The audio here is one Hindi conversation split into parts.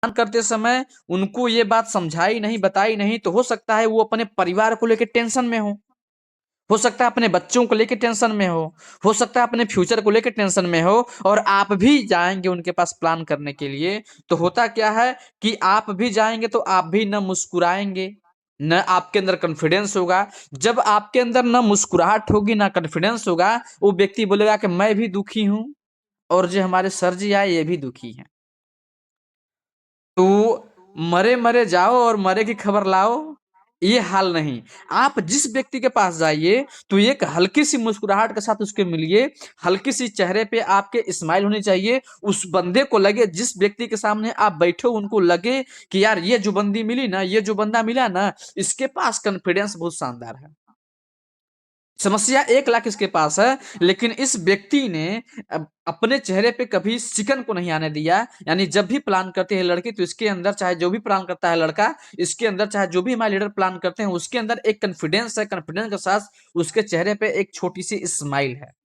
प्लान करते समय उनको ये बात समझाई नहीं, बताई नहीं, तो हो सकता है वो अपने परिवार को लेकर टेंशन में हो सकता है अपने बच्चों को लेकर टेंशन में हो सकता है अपने फ्यूचर को लेकर टेंशन में हो, और आप भी जाएंगे उनके पास प्लान करने के लिए, तो होता क्या है कि आप भी जाएंगे तो आप भी न मुस्कुराएंगे, न आपके अंदर कॉन्फिडेंस होगा। जब आपके अंदर न मुस्कुराहट होगी ना कॉन्फिडेंस होगा, वो व्यक्ति बोलेगा कि मैं भी दुखी हूं, और जो हमारे सर जी आए ये भी दुखी हैं। तो मरे मरे जाओ और मरे की खबर लाओ, ये हाल नहीं। आप जिस व्यक्ति के पास जाइए तो एक हल्की सी मुस्कुराहट के साथ उसके मिलिए, हल्की सी चेहरे पे आपके स्माइल होनी चाहिए। उस बंदे को लगे, जिस व्यक्ति के सामने आप बैठे हो उनको लगे कि यार ये जो बंदी मिली ना, ये जो बंदा मिला ना, इसके पास कॉन्फिडेंस बहुत शानदार है। समस्या 1 लाख इसके पास है, लेकिन इस व्यक्ति ने अपने चेहरे पे कभी सिकन को नहीं आने दिया। यानी जब भी प्लान करती है लड़की, तो इसके अंदर, चाहे जो भी प्लान करता है लड़का, इसके अंदर चाहे जो भी हमारे लीडर प्लान करते हैं, उसके अंदर एक कॉन्फिडेंस है। कॉन्फिडेंस के साथ उसके चेहरे पे एक छोटी सी स्माइल है।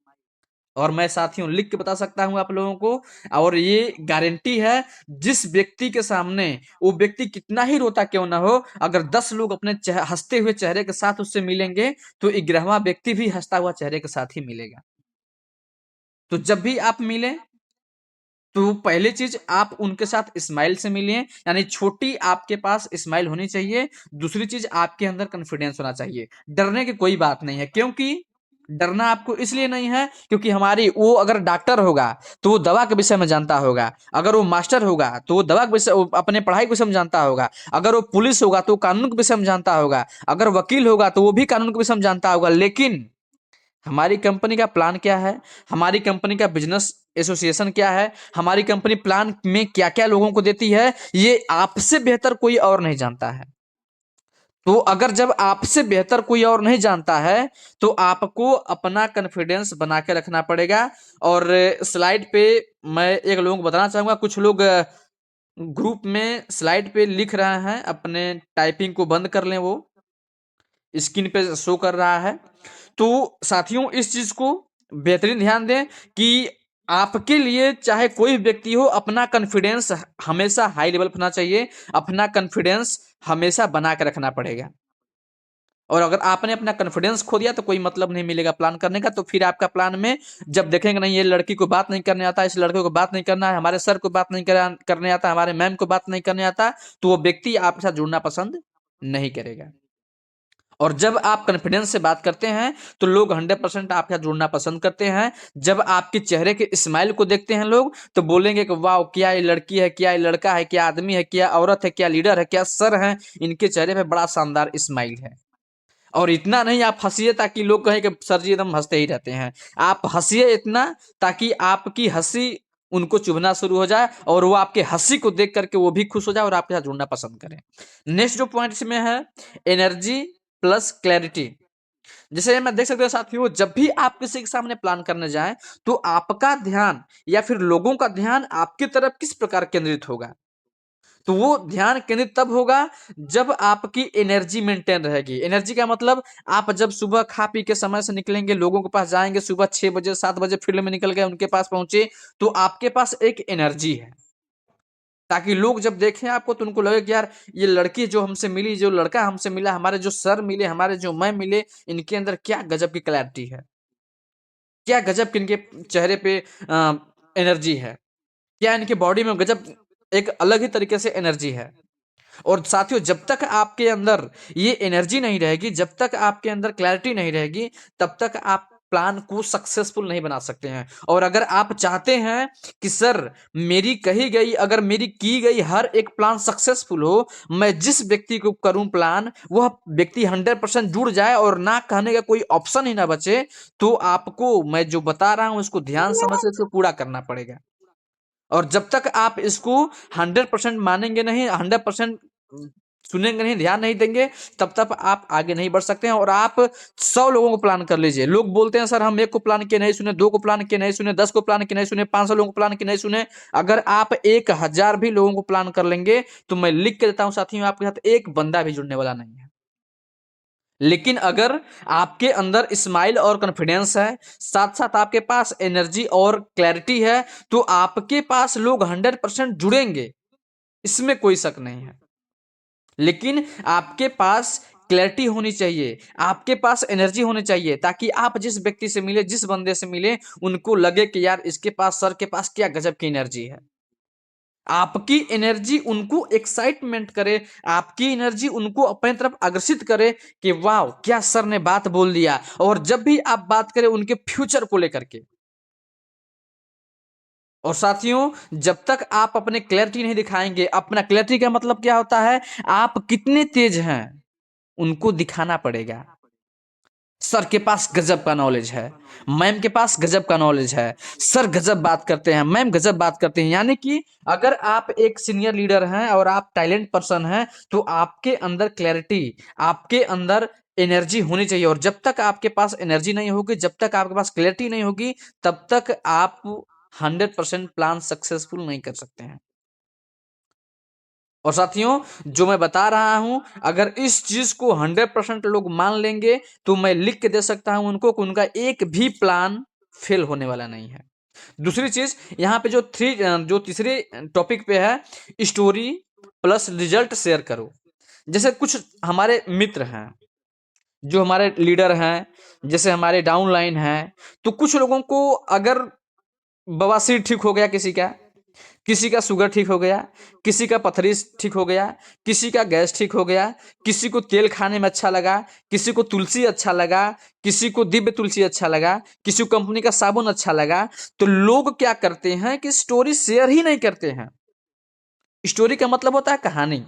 और मैं साथियों लिख के बता सकता हूं आप लोगों को, और ये गारंटी है, जिस व्यक्ति के सामने वो व्यक्ति कितना ही रोता क्यों ना हो, अगर 10 लोग अपने हंसते हुए चेहरे के साथ उससे मिलेंगे, तो 11वां व्यक्ति भी हंसता हुआ चेहरे के साथ ही मिलेगा। तो जब भी आप मिलें, तो पहली चीज आप उनके साथ स्माइल से मिलिए, यानी छोटी आपके पास स्माइल होनी चाहिए। दूसरी चीज, आपके अंदर कॉन्फिडेंस होना चाहिए। डरने की कोई बात नहीं है, क्योंकि डरना आपको इसलिए नहीं है क्योंकि हमारी, वो अगर डॉक्टर होगा तो वो दवा के विषय में जानता होगा, अगर वो मास्टर होगा तो वो दवा के विषय, अपने पढ़ाई के विषय में जानता होगा, अगर वो पुलिस होगा तो वो कानून के विषय में जानता होगा, अगर वकील होगा तो वो भी कानून के विषय में जानता होगा। लेकिन हमारी कंपनी का प्लान क्या है, हमारी कंपनी का बिजनेस एसोसिएशन क्या है, हमारी कंपनी प्लान में क्या क्या लोगों को देती है, ये आपसे बेहतर कोई और नहीं जानता है। तो अगर जब आपसे बेहतर कोई और नहीं जानता है, तो आपको अपना कॉन्फिडेंस बना के रखना पड़ेगा। और स्लाइड पे मैं एक लोगों को बताना चाहूंगा, कुछ लोग ग्रुप में स्लाइड पे लिख रहे हैं, अपने टाइपिंग को बंद कर लें, वो स्क्रीन पे शो कर रहा है। तो साथियों इस चीज को बेहतरीन ध्यान दें कि आपके लिए चाहे कोई व्यक्ति हो, अपना कॉन्फिडेंस हमेशा हाई लेवल पर होना चाहिए, अपना कॉन्फिडेंस हमेशा बना के रखना पड़ेगा। और अगर आपने अपना कॉन्फिडेंस खो दिया तो कोई मतलब नहीं मिलेगा प्लान करने का। तो फिर आपका प्लान में जब देखेंगे नहीं, ये लड़की को बात नहीं करने आता, इस लड़के को बात नहीं करना है, हमारे सर को बात नहीं करने आता, हमारे मैम को बात नहीं करने आता, तो वो व्यक्ति आपके साथ जुड़ना पसंद नहीं करेगा। और जब आप कॉन्फिडेंस से बात करते हैं तो लोग 100% आपके साथ जुड़ना पसंद करते हैं। जब आपके चेहरे के स्माइल को देखते हैं लोग, तो बोलेंगे कि वाह, क्या ये लड़की है, क्या ये लड़का है, क्या आदमी है, क्या औरत है, क्या लीडर है, क्या सर है, इनके चेहरे पे बड़ा शानदार स्माइल है। और इतना नहीं, आप हंसिए ताकि लोग कहें कि सर जी एकदम हंसते ही रहते हैं। आप हंसिए इतना ताकि आपकी हंसी उनको चुभना शुरू हो जाए, और वो आपके हंसी को देख करके वो भी खुश हो जाए और आपके साथ जुड़ना पसंद करें। नेक्स्ट जो पॉइंट इसमें है, एनर्जी प्लस क्लैरिटी। जैसे मैं देख सकते हो साथियों, जब भी आप किसी के सामने प्लान करने जाएं, तो आपका ध्यान या फिर लोगों का ध्यान आपकी तरफ किस प्रकार केंद्रित होगा, तो वो ध्यान केंद्रित तब होगा जब आपकी एनर्जी मेंटेन रहेगी। एनर्जी का मतलब, आप जब सुबह खा पी के समय से निकलेंगे, लोगों के पास जाएंगे, सुबह 6 बजे 7 बजे फील्ड में निकल गए, उनके पास पहुंचे, तो आपके पास एक एनर्जी है, ताकि लोग जब देखें आपको तो उनको लगे कि यार ये लड़की जो हमसे मिली, जो लड़का हमसे मिला, हमारे जो सर मिले, हमारे जो मैम मिले, इनके अंदर क्या गजब की क्लैरिटी है, क्या गजब की इनके चेहरे पे एनर्जी है, क्या इनके बॉडी में गजब एक अलग ही तरीके से एनर्जी है। और साथियों, जब तक आपके अंदर ये एनर्जी नहीं रहेगी, जब तक आपके अंदर क्लैरिटी नहीं रहेगी, तब तक आप प्लान को सक्सेसफुल नहीं बना सकते हैं। और अगर आप चाहते हैं कि सर मेरी कही गई, अगर मेरी की गई हर एक प्लान सक्सेसफुल हो, मैं जिस व्यक्ति को करूं प्लान, वह व्यक्ति 100% जुड़ जाए और ना कहने का कोई ऑप्शन ही ना बचे, तो आपको मैं जो बता रहा हूं उसको ध्यान समझ से इसको पूरा करना पड़ेगा। और जब तक आप इसको 100% मानेंगे नहीं, 100% सुनेंगे नहीं, ध्यान नहीं देंगे, तब तक आप आगे नहीं बढ़ सकते हैं। और आप 100 लोगों को प्लान कर लीजिए, लोग बोलते हैं सर हम 1 को प्लान किए नहीं सुने, 2 को प्लान किए नहीं सुने, 10 को प्लान किए नहीं सुने, 500 लोगों को प्लान किए नहीं सुने। अगर आप 1000 भी लोगों को प्लान कर लेंगे, तो मैं लिख के देता हूं साथियों, आपके साथ एक बंदा भी जुड़ने वाला नहीं है। लेकिन अगर आपके अंदर स्माइल और कॉन्फिडेंस है, साथ साथ आपके पास एनर्जी और क्लैरिटी है, तो आपके पास लोग 100% जुड़ेंगे। इसमें कोई शक नहीं है। लेकिन आपके पास क्लैरिटी होनी चाहिए, आपके पास एनर्जी होनी चाहिए, ताकि आप जिस व्यक्ति से मिले, जिस बंदे से मिले, उनको लगे कि यार इसके पास, सर के पास क्या गजब की एनर्जी है। आपकी एनर्जी उनको एक्साइटमेंट करे, आपकी एनर्जी उनको अपने तरफ आकर्षित करे कि वाह क्या सर ने बात बोल दिया। और जब भी आप बात करें उनके फ्यूचर को लेकर के, और साथियों जब तक आप अपने क्लैरिटी नहीं दिखाएंगे, अपना क्लैरिटी का मतलब क्या होता है, आप कितने तेज हैं उनको दिखाना पड़ेगा। सर के पास गजब का नॉलेज है, मैम के पास गजब का नॉलेज है, सर गजब बात करते हैं, मैम गजब बात करते हैं। यानी कि अगर आप एक सीनियर लीडर हैं और आप टैलेंट पर्सन हैं, तो आपके अंदर क्लैरिटी, आपके अंदर एनर्जी होनी चाहिए। और जब तक आपके पास एनर्जी नहीं होगी, जब तक आपके पास क्लैरिटी नहीं होगी, तब तक आप 100% प्लान सक्सेसफुल नहीं कर सकते हैं। और साथियों जो मैं बता रहा हूं, अगर इस चीज को 100% लोग मान लेंगे, तो मैं लिख के दे सकता हूं उनको कि उनका एक भी प्लान फेल होने वाला नहीं है। दूसरी चीज यहां पे जो तीसरे टॉपिक पे है, स्टोरी प्लस रिजल्ट शेयर करो। जैसे कुछ हमारे मित्र हैं, जो हमारे लीडर हैं, जैसे हमारे डाउनलाइन हैं, तो कुछ लोगों को अगर बवासीर ठीक हो गया, किसी का शुगर ठीक हो गया, किसी का पथरी ठीक हो गया, किसी का गैस ठीक हो गया, किसी को तेल खाने में अच्छा लगा, किसी को तुलसी अच्छा लगा, किसी को दिव्य तुलसी अच्छा लगा, किसी को कंपनी का साबुन अच्छा लगा, तो लोग क्या करते हैं कि स्टोरी शेयर ही नहीं करते हैं। स्टोरी का मतलब होता है कहानी।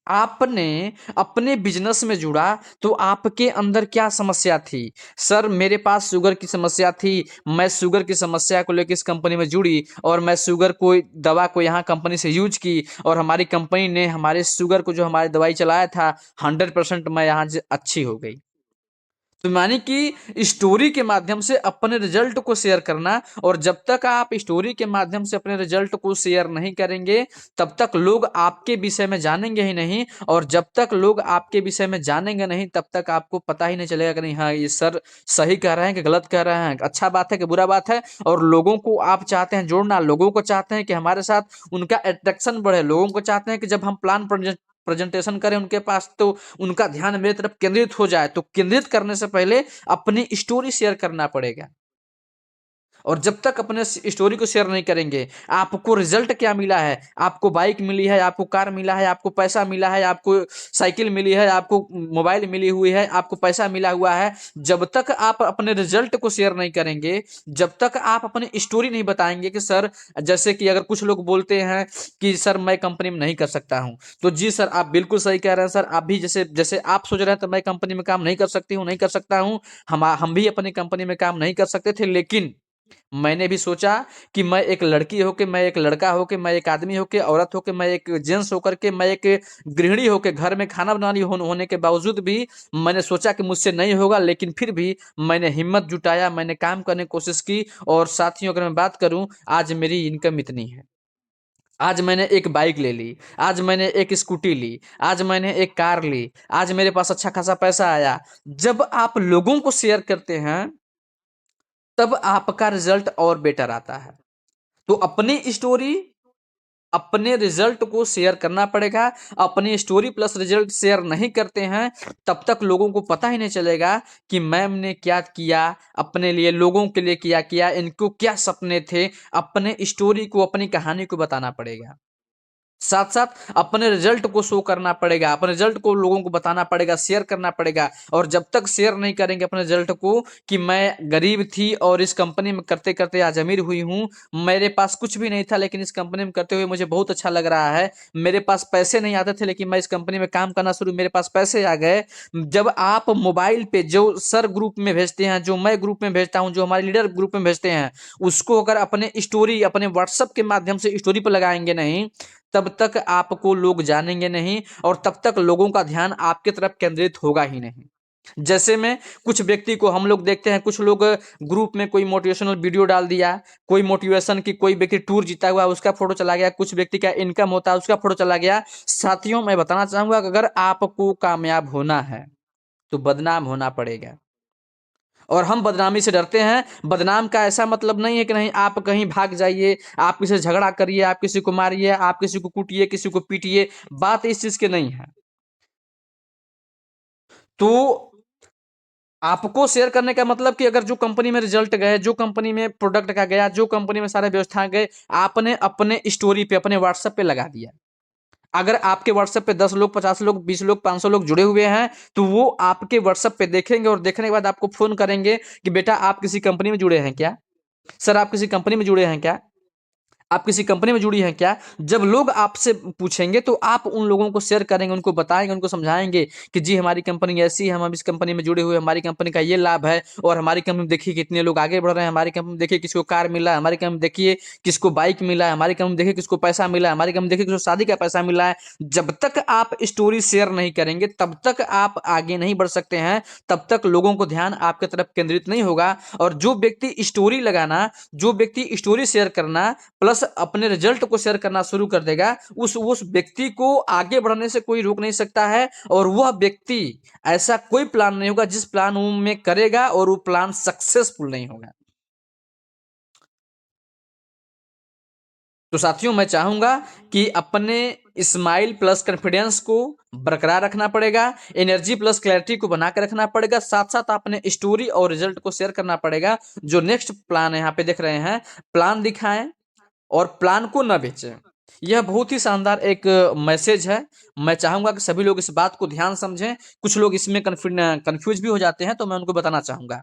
आपने अपने बिजनेस में जुड़ा तो आपके अंदर क्या समस्या थी। सर मेरे पास शुगर की समस्या थी, मैं शुगर की समस्या को लेकर इस कंपनी में जुड़ी, और मैं शुगर को दवा को यहाँ कंपनी से यूज की, और हमारी कंपनी ने हमारे शुगर को जो हमारी दवाई चलाया था 100% मैं यहाँ से अच्छी हो गई। तो मानी कि स्टोरी के माध्यम से अपने रिजल्ट को शेयर करना, और जब तक आप स्टोरी के माध्यम से अपने रिजल्ट को शेयर नहीं करेंगे, तब तक लोग आपके विषय में जानेंगे ही नहीं। और जब तक लोग आपके विषय में जानेंगे नहीं, तब तक आपको पता ही नहीं चलेगा कि नहीं हाँ ये सर सही कह रहे हैं कि गलत कह रहे हैं, अच्छा बात है कि बुरा बात है। और लोगों को आप चाहते हैं जोड़ना, लोगों को चाहते हैं कि हमारे साथ उनका अट्रैक्शन बढ़े, लोगों को चाहते हैं कि जब हम प्लान प्रेजेंटेशन करें उनके पास, तो उनका ध्यान मेरी तरफ केंद्रित हो जाए। तो केंद्रित करने से पहले अपनी स्टोरी शेयर करना पड़ेगा। और जब तक अपने स्टोरी को शेयर नहीं करेंगे, आपको रिजल्ट क्या मिला है, आपको बाइक मिली है, आपको कार मिला है, आपको पैसा मिला है, आपको साइकिल मिली है, आपको मोबाइल मिली हुई है, आपको पैसा मिला हुआ है, जब तक आप अपने रिजल्ट को शेयर नहीं करेंगे, जब तक आप अपनी स्टोरी नहीं बताएंगे कि सर, जैसे कि अगर कुछ लोग बोलते हैं कि सर मैं कंपनी में नहीं कर सकता हूं, तो जी सर आप बिल्कुल सही कह रहे हैं सर, आप भी जैसे जैसे आप सोच रहे हैं तो मैं कंपनी में काम नहीं कर सकती हूँ, नहीं कर सकता हूँ। हम भी अपनी कंपनी में काम नहीं कर सकते थे, लेकिन मैंने भी सोचा कि मैं एक लड़की होके, मैं एक लड़का होके, मैं एक आदमी होके, औरत होके, मैं एक जेंट्स होकर के, मैं एक गृहिणी होके, घर में खाना बनानी होने के बावजूद भी मैंने सोचा कि मुझसे नहीं होगा, लेकिन फिर भी मैंने हिम्मत जुटाया, मैंने काम करने की कोशिश की। और साथियों अगर मैं बात करूं, आज मेरी इनकम इतनी है, आज मैंने एक बाइक ले ली, आज मैंने एक स्कूटी ली, आज मैंने एक कार ली, आज मेरे पास अच्छा खासा पैसा आया। जब आप लोगों को शेयर करते हैं, तब आपका रिजल्ट और बेटर आता है। तो अपनी स्टोरी, अपने रिजल्ट को शेयर करना पड़ेगा। अपनी स्टोरी प्लस रिजल्ट शेयर नहीं करते हैं, तब तक लोगों को पता ही नहीं चलेगा कि मैम ने क्या किया अपने लिए, लोगों के लिए किया किया, इनको क्या सपने थे। अपने स्टोरी को, अपनी कहानी को बताना पड़ेगा, साथ साथ अपने रिजल्ट को शो करना पड़ेगा, अपने रिजल्ट को लोगों को बताना पड़ेगा, शेयर करना पड़ेगा। और जब तक शेयर नहीं करेंगे अपने रिजल्ट को कि मैं गरीब थी और इस कंपनी में करते करते आज अमीर हुई हूँ, मेरे पास कुछ भी नहीं था लेकिन इस कंपनी में करते हुए मुझे बहुत अच्छा लग रहा है, मेरे पास पैसे नहीं आते थे लेकिन मैं इस कंपनी में काम करना शुरू, मेरे पास पैसे आ गए। जब आप मोबाइल पे जो सर ग्रुप में भेजते हैं, जो मैं ग्रुप में भेजता हूँ, जो हमारे लीडर ग्रुप में भेजते हैं, उसको अगर अपने स्टोरी, अपने व्हाट्सएप के माध्यम से स्टोरी पर लगाएंगे नहीं, तब तक आपको लोग जानेंगे नहीं, और तब तक लोगों का ध्यान आपके तरफ केंद्रित होगा ही नहीं। जैसे में कुछ व्यक्ति को हम लोग देखते हैं, कुछ लोग ग्रुप में कोई मोटिवेशनल वीडियो डाल दिया, कोई मोटिवेशन की, कोई व्यक्ति टूर जीता हुआ उसका फोटो चला गया, कुछ व्यक्ति का इनकम होता है उसका फोटो चला गया। साथियों मैं बताना चाहूंगा कि अगर आपको कामयाब होना है तो बदनाम होना पड़ेगा। और हम बदनामी से डरते हैं। बदनाम का ऐसा मतलब नहीं है कि नहीं आप कहीं भाग जाइए, आप किसी से झगड़ा करिए, आप किसी को मारिए, आप किसी को कूटिए, किसी को पीटिए, बात इस चीज की नहीं है। तो आपको शेयर करने का मतलब कि अगर जो कंपनी में रिजल्ट गए, जो कंपनी में प्रोडक्ट का गया, जो कंपनी में सारे व्यवस्था गए, आपने अपने स्टोरी पे, अपने व्हाट्सएप पे लगा दिया। अगर आपके व्हाट्सएप पे 10 लोग, 50 लोग, 20 लोग, 500 लोग जुड़े हुए हैं, तो वो आपके व्हाट्सएप पे देखेंगे और देखने के बाद आपको फोन करेंगे कि बेटा आप किसी कंपनी में जुड़े हैं क्या? सर आप किसी कंपनी में जुड़े हैं क्या? आप किसी कंपनी में जुड़ी हैं क्या? जब लोग आपसे पूछेंगे तो आप उन लोगों को शेयर करेंगे, उनको बताएंगे, उनको समझाएंगे कि जी हमारी कंपनी ऐसी है, हम इस कंपनी में जुड़े हुए हैं, हमारी कंपनी का ये लाभ है, और हमारी कंपनी में देखिए कितने लोग आगे बढ़ रहे हैं, हमारी कंपनी में देखिए किसको कार मिला है, हमारी कंपनी में देखिए किसको बाइक मिला है, हमारी कंपनी में देखिए किसको पैसा मिला है, हमारी कंपनी में देखिए किसको शादी का पैसा मिला है। जब तक आप स्टोरी शेयर नहीं करेंगे तब तक आप आगे नहीं बढ़ सकते हैं, तब तक लोगों को ध्यान आपके तरफ केंद्रित नहीं होगा। और जो व्यक्ति स्टोरी लगाना, जो व्यक्ति स्टोरी शेयर करना प्लस अपने रिजल्ट को शेयर करना शुरू कर देगा, उस व्यक्ति को आगे बढ़ने से कोई रोक नहीं सकता है। और वह व्यक्ति, ऐसा कोई प्लान नहीं होगा जिस प्लान वो में करेगा और वो प्लान सक्सेसफुल नहीं होगा। तो साथियों मैं चाहूंगा कि अपने स्माइल प्लस कॉन्फिडेंस को बरकरार रखना पड़ेगा, एनर्जी प्लस क्लैरिटी को बना के रखना पड़ेगा, साथ साथ अपने स्टोरी और रिजल्ट को शेयर करना पड़ेगा। जो नेक्स्ट प्लान है यहाँ पे देख रहे हैं, प्लान दिखाएं और प्लान को न बेचें। यह बहुत ही शानदार एक मैसेज है। मैं चाहूंगा कि सभी लोग इस बात को ध्यान समझें। कुछ लोग इसमें कंफ्यूज भी हो जाते हैं, तो मैं उनको बताना चाहूंगा।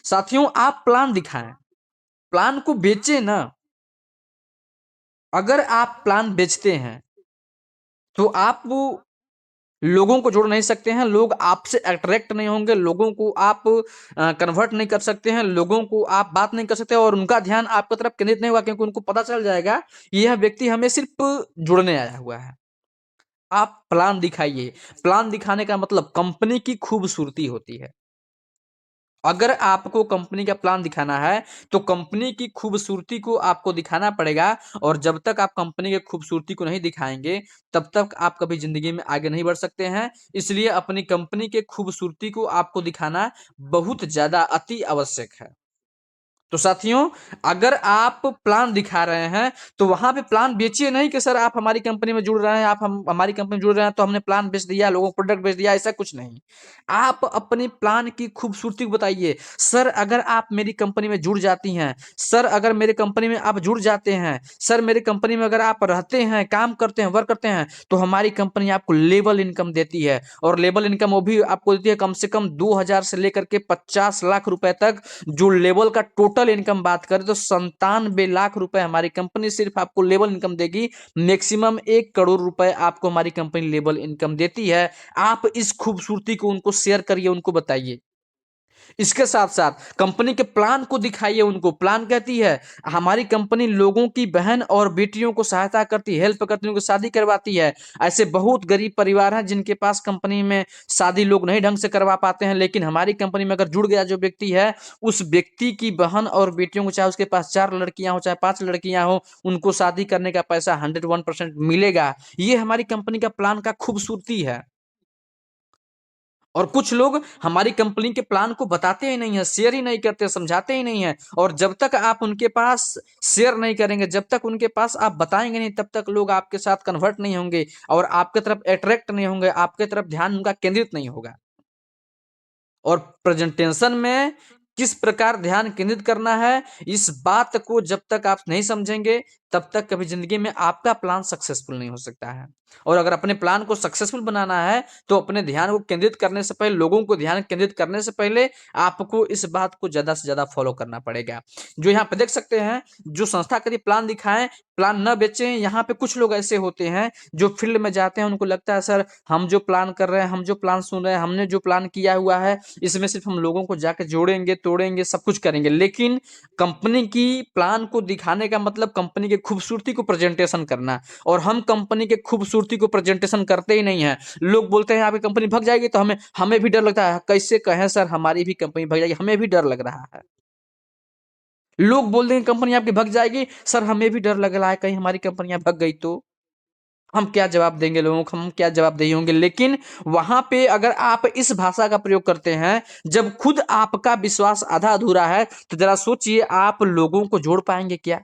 साथियों आप प्लान दिखाएं, प्लान को बेचें ना। अगर आप प्लान बेचते हैं तो आप वो लोगों को जोड़ नहीं सकते हैं, लोग आपसे अट्रैक्ट नहीं होंगे, लोगों को आप कन्वर्ट नहीं कर सकते हैं, लोगों को आप बात नहीं कर सकते और उनका ध्यान आपकी तरफ केंद्रित नहीं होगा, क्योंकि उनको पता चल जाएगा कि यह व्यक्ति हमें सिर्फ जुड़ने आया हुआ है। आप प्लान दिखाइए। प्लान दिखाने का मतलब कंपनी की खूबसूरती होती है। अगर आपको कंपनी का प्लान दिखाना है तो कंपनी की खूबसूरती को आपको दिखाना पड़ेगा। और जब तक आप कंपनी की खूबसूरती को नहीं दिखाएंगे तब तक आप कभी जिंदगी में आगे नहीं बढ़ सकते हैं। इसलिए अपनी कंपनी के खूबसूरती को आपको दिखाना बहुत ज्यादा अति आवश्यक है। तो साथियों अगर आप प्लान दिखा रहे हैं तो वहां पे प्लान बेचिए नहीं कि सर आप हमारी कंपनी में जुड़ रहे हैं, आप हम हमारी कंपनी में जुड़ रहे हैं तो हमने प्लान बेच दिया, लोगों को प्रोडक्ट बेच दिया, ऐसा कुछ नहीं। आप अपनी प्लान की खूबसूरती को बताइए। सर अगर आप मेरी कंपनी में जुड़ जाती हैं, सर अगर मेरे कंपनी में आप जुड़ जाते हैं, सर मेरी कंपनी में अगर आप रहते हैं, काम करते हैं, वर्क करते हैं, तो हमारी कंपनी आपको लेवल इनकम देती है। और लेवल इनकम वो भी आपको देती है कम से कम 2,000 से लेकर के 50 लाख रुपए तक। जो लेवल का टोटल इनकम बात करें तो 97 लाख रुपए हमारी कंपनी सिर्फ आपको लेवल इनकम देगी। मैक्सिमम 1 करोड़ रुपए आपको हमारी कंपनी लेवल इनकम देती है। आप इस खूबसूरती को उनको शेयर करिए, उनको बताइए। इसके साथ साथ कंपनी के प्लान को दिखाइए उनको। प्लान कहती है हमारी कंपनी लोगों की बहन और बेटियों को सहायता करती है, हेल्प करती है, उनको शादी करवाती है। ऐसे बहुत गरीब परिवार हैं जिनके पास कंपनी में शादी लोग नहीं ढंग से करवा पाते हैं, लेकिन हमारी कंपनी में अगर जुड़ गया जो व्यक्ति है, उस व्यक्ति की बहन और बेटियों को, चाहे उसके पास 4 लड़कियां हो चाहे 5 लड़कियां हो, उनको शादी करने का पैसा 101% मिलेगा। ये हमारी कंपनी का प्लान का खूबसूरती है। और कुछ लोग हमारी कंपनी के प्लान को बताते ही नहीं है, शेयर ही नहीं करते, समझाते ही नहीं है। और जब तक आप उनके पास शेयर नहीं करेंगे, जब तक उनके पास आप बताएंगे नहीं, तब तक लोग आपके साथ कन्वर्ट नहीं होंगे और आपके तरफ अट्रैक्ट नहीं होंगे, आपके तरफ ध्यान उनका केंद्रित नहीं होगा। और प्रेजेंटेशन में किस प्रकार ध्यान केंद्रित करना है, इस बात को जब तक आप नहीं समझेंगे तब तक कभी जिंदगी में आपका प्लान सक्सेसफुल नहीं हो सकता है। और अगर अपने प्लान को सक्सेसफुल बनाना है तो अपने ध्यान को केंद्रित करने से पहले, लोगों को ध्यान केंद्रित करने से पहले आपको इस बात को ज्यादा से ज्यादा फॉलो करना पड़ेगा। जो यहाँ पे देख सकते हैं, जो संस्था कभी प्लान दिखाएं, प्लान न बेचें। यहाँ पे कुछ लोग ऐसे होते हैं जो फील्ड में जाते हैं, उनको लगता है सर हम जो प्लान कर रहे हैं, हम जो प्लान सुन रहे हैं, हमने जो प्लान किया हुआ है, इसमें सिर्फ हम लोगों को जाकर जोड़ेंगे, तोड़ेंगे, सब कुछ करेंगे। लेकिन कंपनी की प्लान को दिखाने का मतलब कंपनी की खूबसूरती को प्रेजेंटेशन करना। और हम कंपनी के खूबसूरती को प्रेजेंटेशन करते ही नहीं है। लोग बोलते हैं आपकी कंपनी भाग जाएगी, तो हमें हमें भी डर लगता है। कैसे कहें सर हमारी भी कंपनी भाग जाएगी, हमें भी डर लग रहा है। लोग बोल देंगे कंपनी आपकी भाग जाएगी, सर हमें भी डर लग रहा है कहीं हमारी कंपनियां भाग गई तो। हम क्या जवाब देंगे लोगों को, हम क्या जवाबदेही होंगे। लेकिन वहां पे अगर आप इस भाषा का प्रयोग करते हैं, जब खुद आपका विश्वास आधा अधूरा है, तो जरा सोचिए आप लोगों को जोड़ पाएंगे क्या?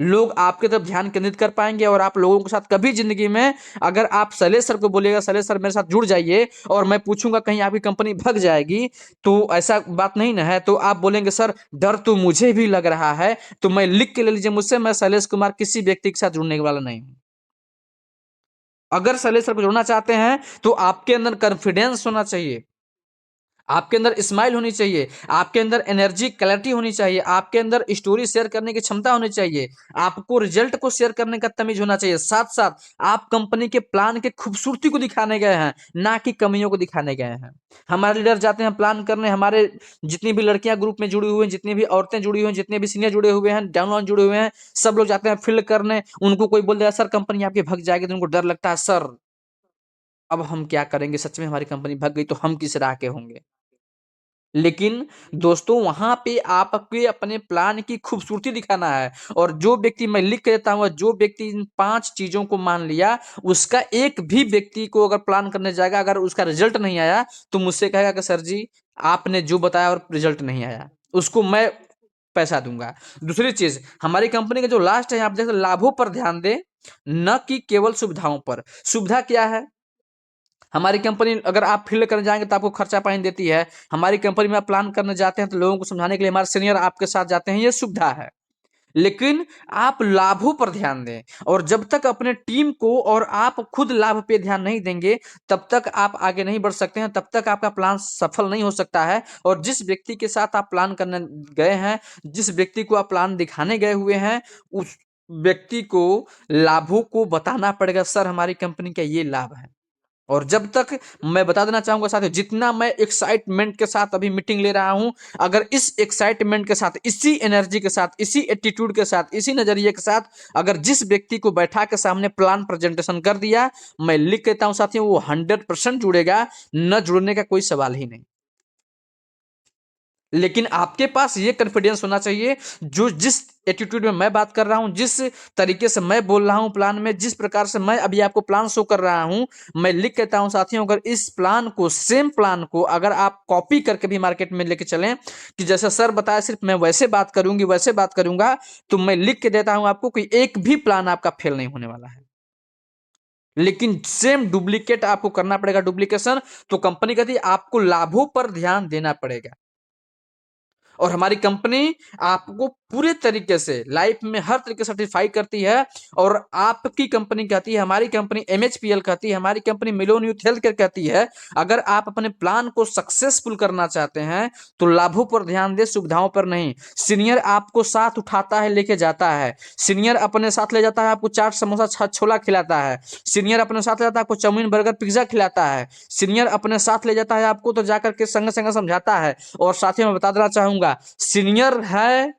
लोग आपकी तरफ ध्यान केंद्रित कर पाएंगे? और आप लोगों के साथ कभी जिंदगी में, अगर आप शैलेश सर को बोलिएगा शैलेश सर मेरे साथ जुड़ जाइए, और मैं पूछूंगा कहीं आपकी कंपनी भग जाएगी, तो ऐसा बात नहीं ना है। तो आप बोलेंगे सर डर तो मुझे भी लग रहा है, तो मैं लिख के ले लीजिए मुझसे, मैं शैलेश कुमार किसी व्यक्ति के साथ जुड़ने वाला नहीं हूं। अगर शैलेश सर को जोड़ना चाहते हैं तो आपके अंदर कॉन्फिडेंस होना चाहिए, आपके अंदर स्माइल होनी चाहिए, आपके अंदर एनर्जी क्लैरिटी होनी चाहिए, आपके अंदर स्टोरी शेयर करने की क्षमता होनी चाहिए, आपको रिजल्ट को शेयर करने का तमीज होना चाहिए। साथ साथ आप कंपनी के प्लान के खूबसूरती को दिखाने गए हैं, ना कि कमियों को दिखाने गए हैं। हमारे लीडर जाते हैं प्लान करने, हमारे जितनी भी लड़कियां ग्रुप में जुड़ी हुई हैं, जितनी भी औरतें जुड़ी हुई हैं, जितने भी सीनियर जुड़े हुए हैं, डाउनलाइन जुड़े हुए हैं, सब लोग जाते हैं फील्ड करने। उनको कोई बोल देगा सर कंपनी आपकी भग जाएगी, तो उनको डर लगता है सर अब हम क्या करेंगे, सच में हमारी कंपनी भग गई तो हम किस राह के होंगे। लेकिन दोस्तों वहां पे आपके अपने प्लान की खूबसूरती दिखाना है। और जो व्यक्ति, मैं लिख के देता हूं, जो व्यक्ति इन 5 चीजों को मान लिया, उसका एक भी व्यक्ति को अगर प्लान करने जाएगा, अगर उसका रिजल्ट नहीं आया, तो मुझसे कहेगा कि सर जी आपने जो बताया और रिजल्ट नहीं आया, उसको मैं पैसा दूंगा। दूसरी चीज, हमारी कंपनी का जो लास्ट है, आप देखो, लाभों पर ध्यान दें, न कि केवल सुविधाओं पर। सुविधा क्या है? हमारी कंपनी, अगर आप फील्ड करने जाएंगे तो आपको खर्चा पानी देती है। हमारी कंपनी में आप प्लान करने जाते हैं तो लोगों को समझाने के लिए हमारे सीनियर आपके साथ जाते हैं, ये सुविधा है। लेकिन आप लाभों पर ध्यान दें, और जब तक अपने टीम को और आप खुद लाभ पे ध्यान नहीं देंगे, तब तक आप आगे नहीं बढ़ सकते हैं, तब तक आपका प्लान सफल नहीं हो सकता है। और जिस व्यक्ति के साथ आप प्लान करने गए हैं, जिस व्यक्ति को आप प्लान दिखाने गए हुए हैं, उस व्यक्ति को लाभों को बताना पड़ेगा, सर हमारी कंपनी का ये लाभ है। और जब तक, मैं बता देना चाहूंगा साथियों, जितना मैं एक्साइटमेंट के साथ अभी मीटिंग ले रहा हूं, अगर इस एक्साइटमेंट के साथ, इसी एनर्जी के साथ, इसी एटीट्यूड के साथ, इसी नजरिए के साथ, अगर जिस व्यक्ति को बैठा के सामने प्लान प्रेजेंटेशन कर दिया, मैं लिख कहता हूं साथियों, वो 100% जुड़ेगा, न जुड़ने का कोई सवाल ही नहीं। लेकिन आपके पास ये कॉन्फिडेंस होना चाहिए, जो जिस एटीट्यूड में मैं बात कर रहा हूं, जिस तरीके से मैं बोल रहा हूं प्लान में, जिस प्रकार से मैं अभी आपको प्लान शो कर रहा हूं, मैं लिख कहता हूं साथियों, अगर इस प्लान को, सेम प्लान को अगर आप कॉपी करके भी मार्केट में लेके चलें, कि जैसे सर बताया सिर्फ मैं वैसे बात करूंगी, वैसे बात करूंगा, तो मैं लिख के देता हूं आपको कि एक भी प्लान आपका फेल नहीं होने वाला है। लेकिन सेम डुप्लीकेट आपको करना पड़ेगा, डुप्लीकेशन। तो कंपनी कहती है आपको लाभों पर ध्यान देना पड़ेगा। और हमारी कंपनी आपको पूरे तरीके से लाइफ में हर तरीके से सर्टिफाई करती है। और आपकी कंपनी कहती है, हमारी कंपनी एमएचपीएल कहती है, हमारी कंपनी मिलोन यूथ हेल्थ केयर कहती है, अगर आप अपने प्लान को सक्सेसफुल करना चाहते हैं, तो लाभों पर ध्यान दे, सुविधाओं पर नहीं। सीनियर आपको साथ उठाता है, लेके जाता है। सीनियर अपने साथ ले जाता है, आपको चाट समोसा छोला खिलाता है। सीनियर अपने साथ ले जाता है, आपको चाउमीन बर्गर पिज्जा खिलाता है। सीनियर अपने साथ ले जाता है आपको, तो जाकर के संग संग समझाता है। और साथ ही मैं बता देना चाहूंगा, सीनियर है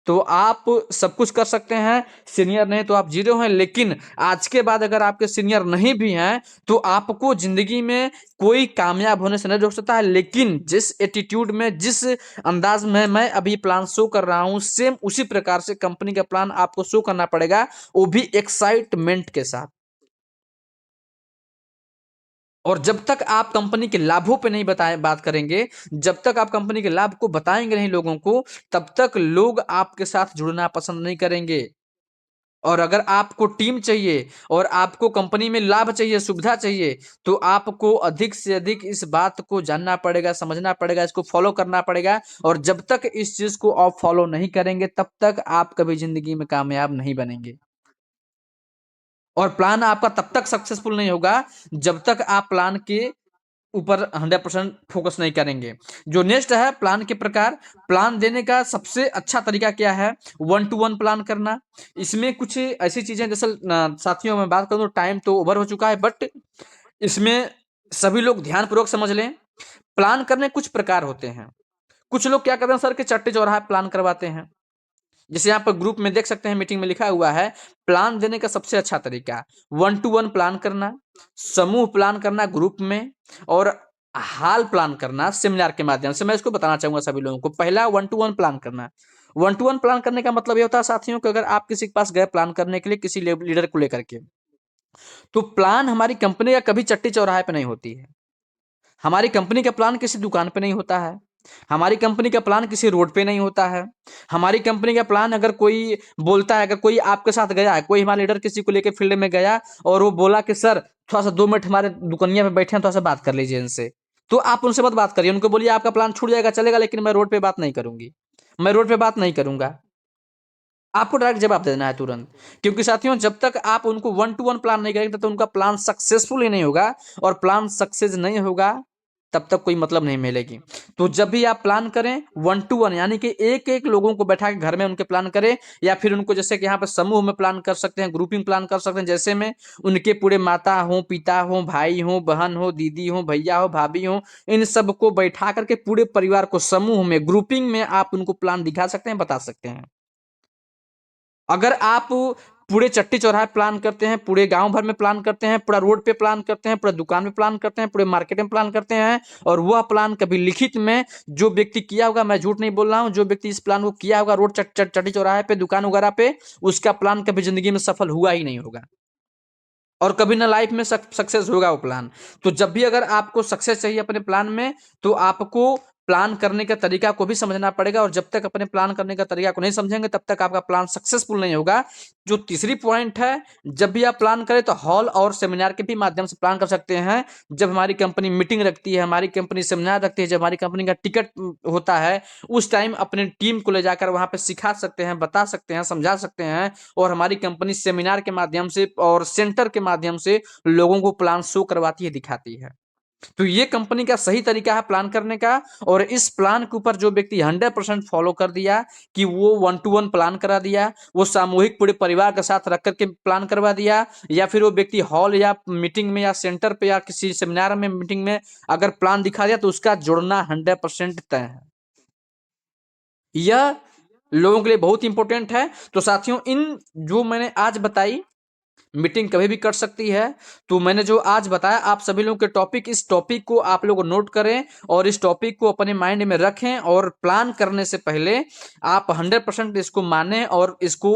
तो आप सब कुछ कर सकते हैं, सीनियर नहीं तो आप जीरो हैं। लेकिन आज के बाद अगर आपके सीनियर नहीं भी हैं, तो आपको जिंदगी में कोई कामयाब होने से नहीं रोक सकता है। लेकिन जिस एटीट्यूड में, जिस अंदाज में मैं अभी प्लान शो कर रहा हूं, सेम उसी प्रकार से कंपनी का प्लान आपको शो करना पड़ेगा, वो भी एक्साइटमेंट के साथ। और जब तक आप कंपनी के लाभों पे नहीं बताए बात करेंगे, जब तक आप कंपनी के लाभ को बताएंगे नहीं लोगों को, तब तक लोग आपके साथ जुड़ना पसंद नहीं करेंगे। और अगर आपको टीम चाहिए और आपको कंपनी में लाभ चाहिए, सुविधा चाहिए, तो आपको अधिक से अधिक इस बात को जानना पड़ेगा, समझना पड़ेगा, इसको फॉलो करना पड़ेगा। और जब तक इस चीज को आप फॉलो नहीं करेंगे, तब तक आप कभी जिंदगी में कामयाब नहीं बनेंगे। और प्लान आपका तब तक सक्सेसफुल नहीं होगा, जब तक आप प्लान के ऊपर 100% फोकस नहीं करेंगे। जो नेक्स्ट है प्लान के प्रकार, प्लान देने का सबसे अच्छा तरीका क्या है? 1-to-1 प्लान करना। इसमें कुछ ऐसी चीजें, जैसे साथियों में बात करूं, टाइम तो ओवर हो चुका है, बट इसमें सभी लोग ध्यानपूर्वक समझ लें। प्लान करने कुछ प्रकार होते हैं। कुछ लोग क्या करते हैं, सर के चट्टे चौराहे प्लान करवाते हैं। जैसे यहाँ पर ग्रुप में देख सकते हैं, मीटिंग में लिखा हुआ है, प्लान देने का सबसे अच्छा तरीका 1-to-1 प्लान करना, समूह प्लान करना ग्रुप में, और हाल प्लान करना सेमिनार के माध्यम से। मैं इसको बताना चाहूंगा सभी लोगों को। पहला 1-to-1 प्लान करना। 1-to-1 प्लान करने का मतलब ये होता है साथियों कि अगर आप किसी के पास गए प्लान करने के लिए, किसी लीडर को लेकर के, तो प्लान हमारी कंपनी का कभी चट्टी चौराहे पे नहीं होती है। हमारी कंपनी का प्लान किसी दुकान पे नहीं होता है। हमारी कंपनी का प्लान किसी रोड पे नहीं होता है। हमारी कंपनी का प्लान अगर कोई बोलता है, अगर कोई आपके साथ गया है, कोई हमारा लीडर किसी को लेकर फील्ड में गया और वो बोला कि सर थोड़ा सा 2 मिनट हमारे दुकनिया पे बैठे हैं, थोड़ा सा बात कर लीजिए इनसे, तो आप उनसे मत बात करिए, उनको बोलिए आपका प्लान छूट जाएगा चलेगा, लेकिन मैं रोड पे बात नहीं करूंगी, मैं रोड पे बात नहीं करूंगा। आपको डायरेक्ट जवाब देना है तुरंत। क्योंकि साथियों, जब तक आप उनको 1 to 1 प्लान नहीं करेंगे तब तक उनका प्लान सक्सेसफुल ही नहीं होगा, और प्लान सक्सेस नहीं होगा तब तक कोई मतलब नहीं मिलेगी। तो जब भी आप प्लान करें 1 to 1, यानी कि एक एक लोगों को बैठा के घर में उनके प्लान करें, या फिर उनको जैसे कि यहाँ पर समूह में प्लान कर सकते हैं, ग्रुपिंग प्लान कर सकते हैं, जैसे में उनके पूरे माता हो, पिता हो, भाई हो, बहन हो, दीदी हो, भैया हो, भाभी हो, इन सबको बैठा करके पूरे परिवार को समूह में, ग्रुपिंग में आप उनको प्लान दिखा सकते हैं, बता सकते हैं। अगर आप पूरे चट्टी चौराहे प्लान करते हैं, पूरे गांव भर में प्लान करते हैं, पूरा रोड पे प्लान करते हैं, पूरा दुकान में प्लान करते हैं, पूरे मार्केट में प्लान करते हैं, और वह प्लान कभी लिखित में जो व्यक्ति किया होगा, मैं झूठ नहीं बोल रहा हूं, जो व्यक्ति इस प्लान को किया होगा रोड चट्टी चौराहे पे, दुकान वगैरह पे, उसका प्लान कभी जिंदगी में सफल हुआ ही नहीं होगा, और कभी ना लाइफ में सक्सेस होगा वो प्लान। तो जब भी अगर आपको सक्सेस चाहिए अपने प्लान में, तो आपको प्लान करने का तरीका को भी समझना पड़ेगा, और जब तक अपने प्लान करने का तरीका को नहीं समझेंगे तब तक आपका प्लान सक्सेसफुल नहीं होगा। जो तीसरी पॉइंट है, जब भी आप प्लान करें तो हॉल और सेमिनार के भी माध्यम से प्लान कर सकते हैं। जब हमारी कंपनी मीटिंग रखती है, हमारी कंपनी सेमिनार रखती है, जब हमारी कंपनी का टिकट होता है, उस टाइम अपने टीम को ले जाकर वहां पे सिखा सकते हैं, बता सकते हैं, समझा सकते हैं, और हमारी कंपनी सेमिनार के माध्यम से और सेंटर के माध्यम से लोगों को प्लान शो करवाती है, दिखाती है। तो ये कंपनी का सही तरीका है प्लान करने का। और इस प्लान के ऊपर जो व्यक्ति 100% फॉलो कर दिया, कि वो 1 to 1 प्लान करा दिया, वो सामूहिक पूरे परिवार के साथ रख करके प्लान करवा दिया, या फिर वो व्यक्ति हॉल या मीटिंग में या सेंटर पे या किसी सेमिनार में, मीटिंग में अगर प्लान दिखा दिया, तो उसका जुड़ना 100% तय है। यह लोगों के लिए बहुत इंपॉर्टेंट है। तो साथियों, इन जो मैंने आज बताई, मीटिंग कभी भी कर सकती है, तो मैंने जो आज बताया आप सभी लोगों के टॉपिक, इस टॉपिक को आप लोग नोट करें और इस टॉपिक को अपने माइंड में रखें, और प्लान करने से पहले आप 100% इसको मानें और इसको